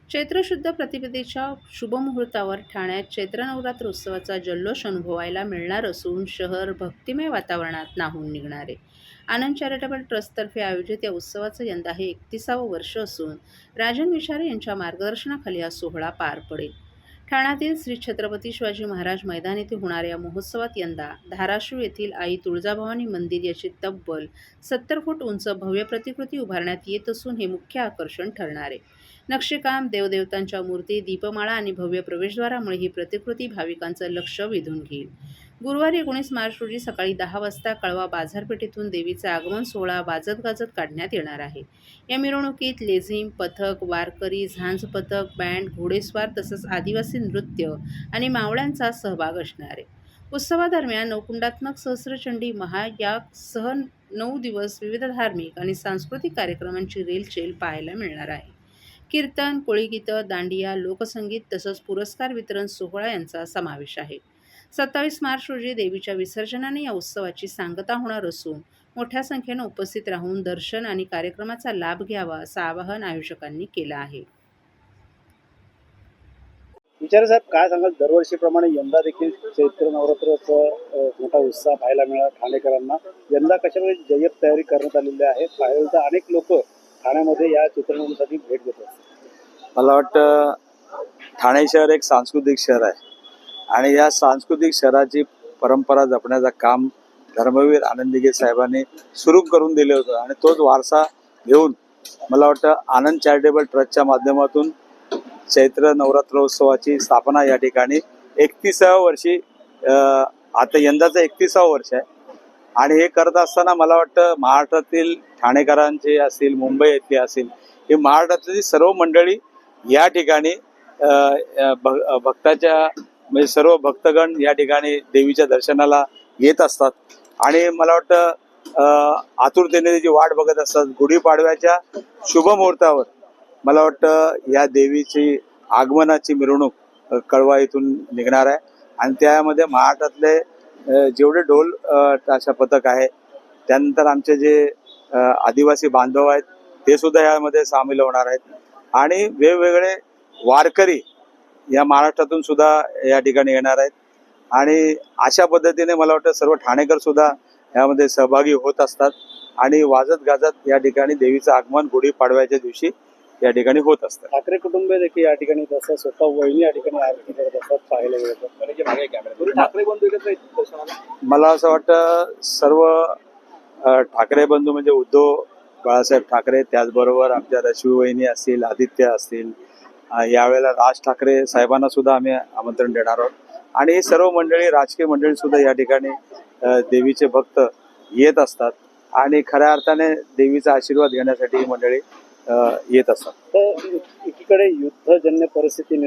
चैत्र शुद्ध प्रतिपदेच्या शुभमुहूर्तावर ठाण्यात चैत्र नवरात्र उत्सवाचा जल्लोष अनुभवायला मिळणार असून शहर भक्तिमय वातावरणात न्हाऊन निघणार आहे. आनंद चॅरिटेबल ट्रस्टतर्फे आयोजित या उत्सवाचं यंदा हे 31वे वर्ष असून राजन विचारे यांच्या मार्गदर्शनाखाली हा सोहळा पार पडेल. ठाण्यातील श्री छत्रपती शिवाजी महाराज मैदान येथे होणाऱ्या या महोत्सवात यंदा धाराशिव येथील आई तुळजाभवानी मंदिर याची तब्बल 70 फूट उंच भव्य प्रतिकृती उभारण्यात येत असून हे मुख्य आकर्षण ठरणार आहे. नक्षीकाम, देवदेवतांच्या मूर्ती, दीपमाळा आणि भव्य प्रवेशद्वारामुळे ही प्रतिकृती भाविकांचं लक्ष वेधून घेईल. गुरुवारी 19 मार्च रोजी सकाळी 10 वाजता कळवा बाजारपेठेतून देवीचा आगमन सोहळा वाजत गाजत काढण्यात येणार आहे. या मिरवणुकीत लेझिम, पथक, वारकरी, झांज पथक, बँड, घोडेस्वार तसंच आदिवासी नृत्य आणि मावळ्यांचा सहभाग असणार आहे. उत्सवादरम्यान नवकुंडात्मक सहस्त्रचंडी महायागसह 9 दिवस विविध धार्मिक आणि सांस्कृतिक कार्यक्रमांची रेलचेल पाहायला मिळणार आहे. कीर्तन, कोळीगीतं, दांडिया, लोकसंगीत तसंच पुरस्कार वितरण सोहळा यांचा समावेश आहे. 27 मार्च रोजी देवीच्या विसर्जनाने या उत्सवाची सांगता होणार असून मोठ्या संख्येनं उपस्थित राहून दर्शन आणि कार्यक्रमाचा लाभ घ्यावा असं आवाहन आयोजकांनी केलं आहे. विचारे साहेब, काय सांगाल, दरवर्षीप्रमाणे यंदा देखील चैत्र नवरात्राचा मोठा उत्साह पाहायला मिळाला ठाणेकरांना. यंदा कशाप्रकारे जय्यत तयारी करण्यात आलेली आहे? पाहिलं तर अनेक लोक ठाण्यामध्ये या चित्रनगरीसाठी भेट देतात. मला वाटतं ठाणे शहर एक सांस्कृतिक शहर आहे आणि या सांस्कृतिक शहराची परंपरा जपण्याचं काम धर्मवीर आनंद दिघे साहेबांनी सुरू करून दिले होतं आणि तोच वारसा घेऊन मला वाटतं आनंद चॅरिटेबल ट्रस्टच्या माध्यमातून चैत्र नवरात्रोत्सवाची स्थापना या ठिकाणी 31व्या वर्षी आता यंदाचं 31वं वर्ष आहे. आणि हे करत असताना मला वाटतं महाराष्ट्रातील ठाणेकरांचे असतील, मुंबई येथले असतील, हे महाराष्ट्रातली सर्व मंडळी या ठिकाणी भक्ताच्या म्हणजे सर्व भक्तगण या ठिकाणी देवीच्या दर्शनाला येत असतात आणि मला वाटतं आतुरतेने त्याची वाट बघत असतात. गुढीपाडव्याच्या शुभ मुहूर्तावर मला वाटतं या देवीची आगमनाची मिरवणूक कळवा इथून निघणार आहे आणि त्यामध्ये महाराष्ट्रातले जेवढे ढोल ताशा पथक आहे, त्यानंतर आमचे जे आदिवासी बांधव आहेत ते सुद्धा यामध्ये सामील होणार आहेत आणि वेगवेगळे वारकरी या महाराष्ट्रातून सुद्धा या ठिकाणी येणार आहेत आणि अशा पद्धतीने मला वाटतं सर्व ठाणेकर सुद्धा यामध्ये सहभागी होत असतात आणि वाजत गाजत या ठिकाणी देवीचं आगमन गुढीपाडव्याच्या दिवशी या ठिकाणी होत असतात. ठाकरे कुटुंब देखील या ठिकाणी तसं स्वतः वहिनी या ठिकाणी आरती करत असतात, पाहायला मिळतात. ठाकरे बंधू एकत्र मला असं वाटतं सर्व ठाकरे बंधू म्हणजे उद्धव बाळासाहेब ठाकरे, त्याचबरोबर आमच्या रश्मी वहिनी असतील, आदित्य असतील, यावेळेला राज ठाकरे साहेबांना सुद्धा आम्ही आमंत्रण देणार आहोत आणि सर्व मंडळी, राजकीय मंडळी सुद्धा या ठिकाणी देवीचे भक्त येत असतात आणि खऱ्या अर्थाने देवीचा आशीर्वाद घेण्यासाठी ही मंडळी येत असतात. तर एकीकडे युद्धजन्य परिस्थिती